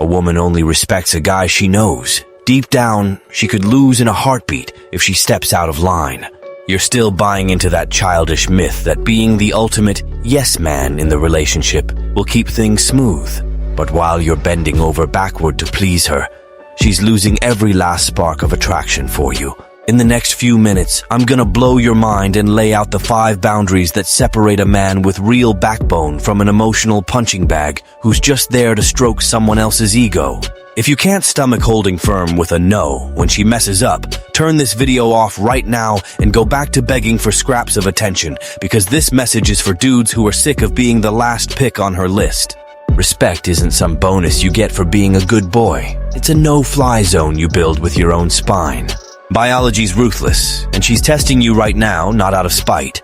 A woman only respects a guy she knows. Deep down, she could lose in a heartbeat if she steps out of line. You're still buying into that childish myth that being the ultimate yes man in the relationship will keep things smooth. But while you're bending over backward to please her, she's losing every last spark of attraction for you. In the next few minutes, I'm gonna blow your mind and lay out the 5 boundaries that separate a man with real backbone from an emotional punching bag who's just there to stroke someone else's ego. If you can't stomach holding firm with a no when she messes up, turn this video off right now and go back to begging for scraps of attention, because this message is for dudes who are sick of being the last pick on her list. Respect isn't some bonus you get for being a good boy. It's a no-fly zone you build with your own spine. Biology's ruthless, and she's testing you right now, not out of spite,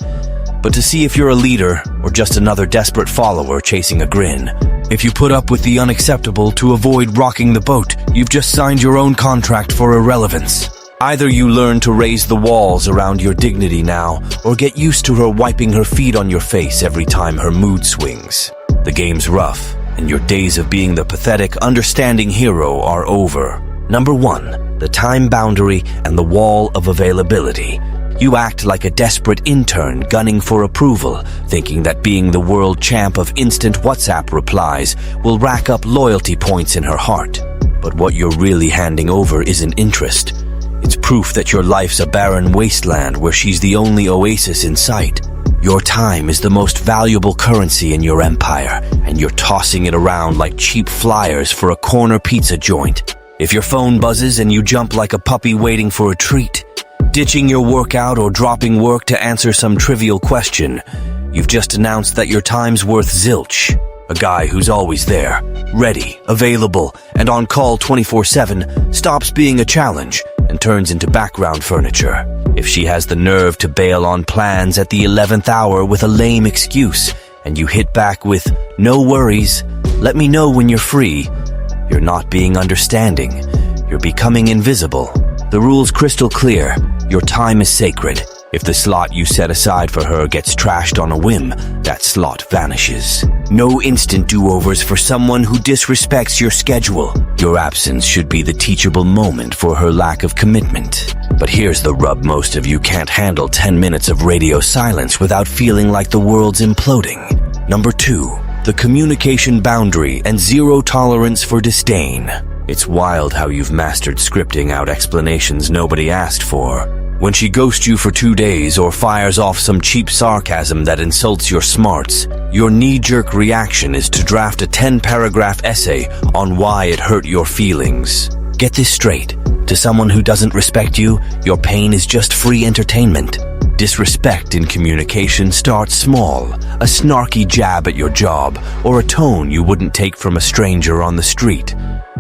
but to see if you're a leader or just another desperate follower chasing a grin. If you put up with the unacceptable to avoid rocking the boat, you've just signed your own contract for irrelevance. Either you learn to raise the walls around your dignity now, or get used to her wiping her feet on your face every time her mood swings. The game's rough, and your days of being the pathetic, understanding hero are over. Number 1, the time boundary and the wall of availability. You act like a desperate intern gunning for approval, thinking that being the world champ of instant WhatsApp replies will rack up loyalty points in her heart. But what you're really handing over isn't interest. It's proof that your life's a barren wasteland where she's the only oasis in sight. Your time is the most valuable currency in your empire, and you're tossing it around like cheap flyers for a corner pizza joint. If your phone buzzes and you jump like a puppy waiting for a treat, ditching your workout or dropping work to answer some trivial question, you've just announced that your time's worth zilch. A guy who's always there, ready, available, and on call 24/7 stops being a challenge and turns into background furniture. If she has the nerve to bail on plans at the 11th hour with a lame excuse, and you hit back with, "No worries, let me know when you're free," you're not being understanding. You're becoming invisible. The rule's crystal clear. Your time is sacred. If the slot you set aside for her gets trashed on a whim, that slot vanishes. No instant do-overs for someone who disrespects your schedule. Your absence should be the teachable moment for her lack of commitment. But here's the rub: most of you can't handle 10 minutes of radio silence without feeling like the world's imploding. Number 2, the communication boundary and zero tolerance for disdain. It's wild how you've mastered scripting out explanations nobody asked for. When she ghosts you for 2 days or fires off some cheap sarcasm that insults your smarts, your knee-jerk reaction is to draft a 10-paragraph essay on why it hurt your feelings. Get this straight. To someone who doesn't respect you, your pain is just free entertainment. Disrespect in communication starts small, a snarky jab at your job, or a tone you wouldn't take from a stranger on the street.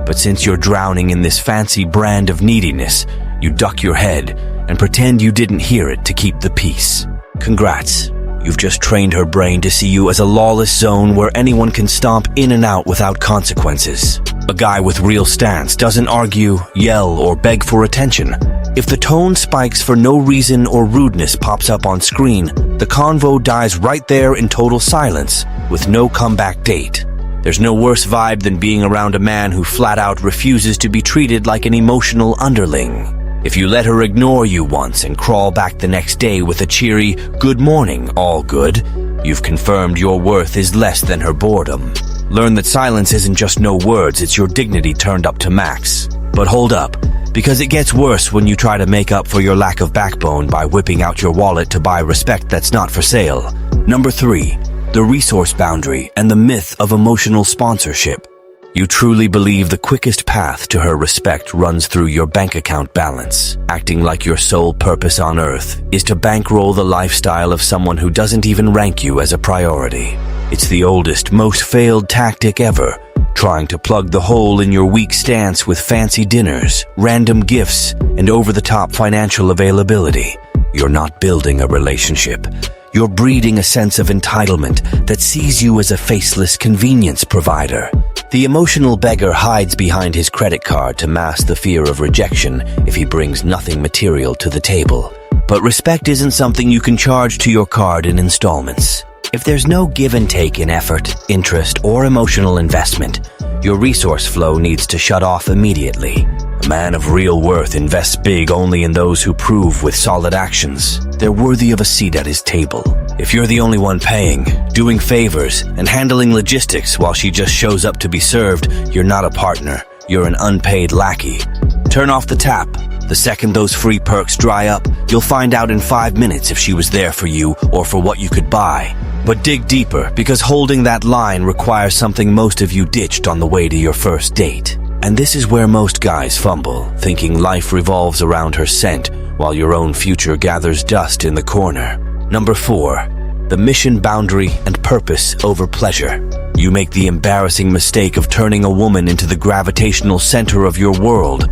But since you're drowning in this fancy brand of neediness, you duck your head and pretend you didn't hear it to keep the peace. Congrats. You've just trained her brain to see you as a lawless zone where anyone can stomp in and out without consequences. A guy with real stance doesn't argue, yell, or beg for attention. If the tone spikes for no reason or rudeness pops up on screen, the convo dies right there in total silence, with no comeback date. There's no worse vibe than being around a man who flat out refuses to be treated like an emotional underling. If you let her ignore you once and crawl back the next day with a cheery, "Good morning, all good," you've confirmed your worth is less than her boredom. Learn that silence isn't just no words, it's your dignity turned up to max. But hold up, because it gets worse when you try to make up for your lack of backbone by whipping out your wallet to buy respect that's not for sale. Number 3, the resource boundary and the myth of emotional sponsorship. You truly believe the quickest path to her respect runs through your bank account balance, acting like your sole purpose on earth is to bankroll the lifestyle of someone who doesn't even rank you as a priority. It's the oldest, most failed tactic ever, trying to plug the hole in your weak stance with fancy dinners, random gifts, and over-the-top financial availability. You're not building a relationship. You're breeding a sense of entitlement that sees you as a faceless convenience provider. The emotional beggar hides behind his credit card to mask the fear of rejection if he brings nothing material to the table. But respect isn't something you can charge to your card in installments. If there's no give and take in effort, interest, or emotional investment, Your resource flow needs to shut off immediately. A man of real worth invests big only in those who prove with solid actions they're worthy of a seat at his table. If you're the only one paying, doing favors, and handling logistics while she just shows up to be served, you're not a partner. You're an unpaid lackey. Turn off the tap. The second those free perks dry up, you'll find out in 5 minutes if she was there for you or for what you could buy. But dig deeper, because holding that line requires something most of you ditched on the way to your first date. And this is where most guys fumble, thinking life revolves around her scent, while your own future gathers dust in the corner. Number 4. The mission, boundary, and purpose over pleasure. You make the embarrassing mistake of turning a woman into the gravitational center of your world,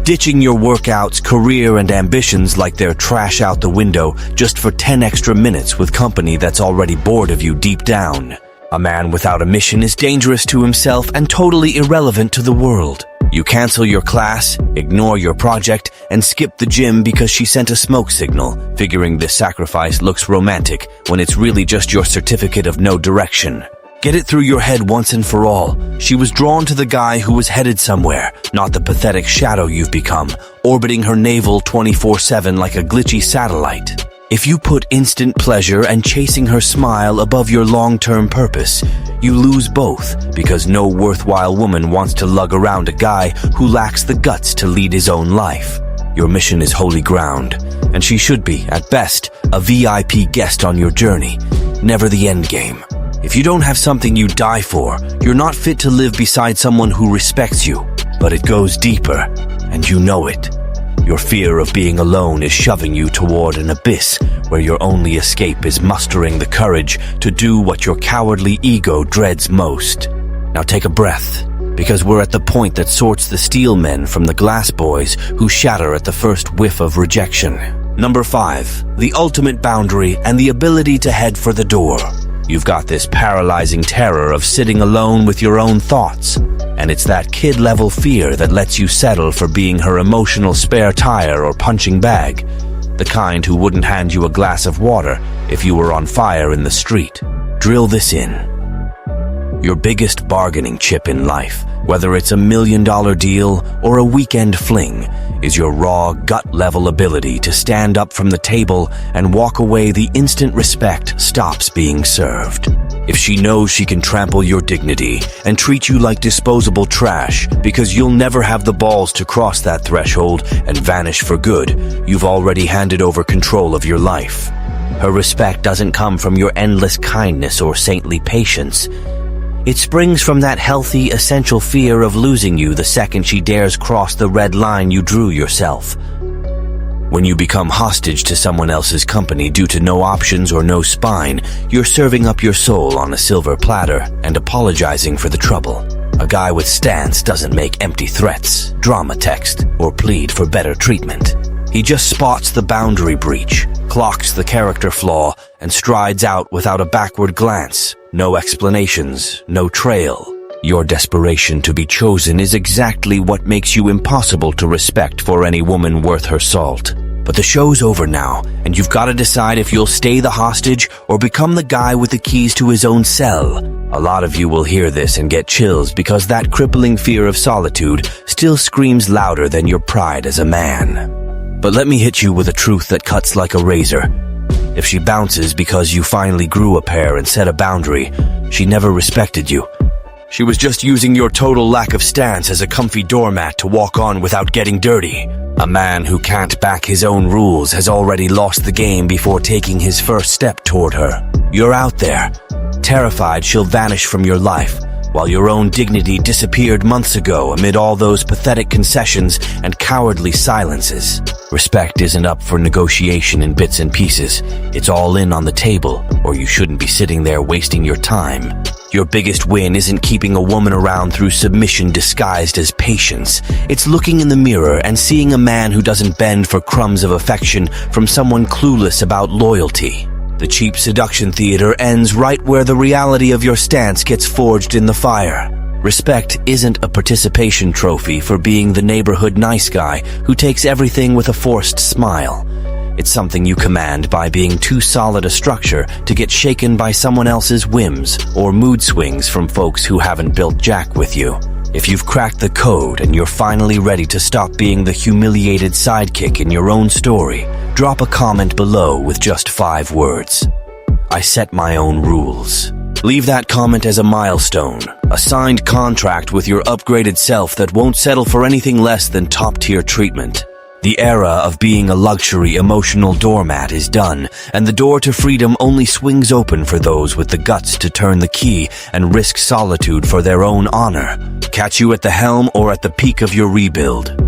ditching your workouts, career, and ambitions like they're trash out the window just for 10 extra minutes with company that's already bored of you deep down. A man without a mission is dangerous to himself and totally irrelevant to the world. You cancel your class, ignore your project, and skip the gym because she sent a smoke signal, figuring this sacrifice looks romantic when it's really just your certificate of no direction. Get it through your head once and for all. She was drawn to the guy who was headed somewhere, not the pathetic shadow you've become, orbiting her navel 24/7 like a glitchy satellite. If you put instant pleasure and chasing her smile above your long-term purpose, you lose both, because no worthwhile woman wants to lug around a guy who lacks the guts to lead his own life. Your mission is holy ground, and she should be, at best, a VIP guest on your journey, never the end game. If you don't have something you die for, you're not fit to live beside someone who respects you. But it goes deeper, and you know it. Your fear of being alone is shoving you toward an abyss where your only escape is mustering the courage to do what your cowardly ego dreads most. Now take a breath, because we're at the point that sorts the steel men from the glass boys who shatter at the first whiff of rejection. Number 5, the ultimate boundary and the ability to head for the door. You've got this paralyzing terror of sitting alone with your own thoughts, and it's that kid-level fear that lets you settle for being her emotional spare tire or punching bag, the kind who wouldn't hand you a glass of water if you were on fire in the street. Drill this in. Your biggest bargaining chip in life, whether it's $1 million deal or a weekend fling, is your raw, gut-level ability to stand up from the table and walk away the instant respect stops being served. If she knows she can trample your dignity and treat you like disposable trash because you'll never have the balls to cross that threshold and vanish for good, you've already handed over control of your life. Her respect doesn't come from your endless kindness or saintly patience. It springs from that healthy, essential fear of losing you the second she dares cross the red line you drew yourself. When you become hostage to someone else's company due to no options or no spine, you're serving up your soul on a silver platter and apologizing for the trouble. A guy with stance doesn't make empty threats, drama text, or plead for better treatment. He just spots the boundary breach, clocks the character flaw, and strides out without a backward glance. No explanations, no trail. Your desperation to be chosen is exactly what makes you impossible to respect for any woman worth her salt. But the show's over now, and you've got to decide if you'll stay the hostage or become the guy with the keys to his own cell. A lot of you will hear this and get chills because that crippling fear of solitude still screams louder than your pride as a man. But let me hit you with a truth that cuts like a razor. If she bounces because you finally grew a pair and set a boundary, she never respected you. She was just using your total lack of stance as a comfy doormat to walk on without getting dirty. A man who can't back his own rules has already lost the game before taking his first step toward her. You're out there, terrified she'll vanish from your life, while your own dignity disappeared months ago amid all those pathetic concessions and cowardly silences. Respect isn't up for negotiation in bits and pieces. It's all in on the table, or you shouldn't be sitting there wasting your time. Your biggest win isn't keeping a woman around through submission disguised as patience. It's looking in the mirror and seeing a man who doesn't bend for crumbs of affection from someone clueless about loyalty. The cheap seduction theater ends right where the reality of your stance gets forged in the fire. Respect isn't a participation trophy for being the neighborhood nice guy who takes everything with a forced smile. It's something you command by being too solid a structure to get shaken by someone else's whims or mood swings from folks who haven't built jack with you. If you've cracked the code and you're finally ready to stop being the humiliated sidekick in your own story, drop a comment below with just 5 words. I set my own rules. Leave that comment as a milestone, a signed contract with your upgraded self that won't settle for anything less than top-tier treatment. The era of being a luxury emotional doormat is done, and the door to freedom only swings open for those with the guts to turn the key and risk solitude for their own honor. Catch you at the helm or at the peak of your rebuild.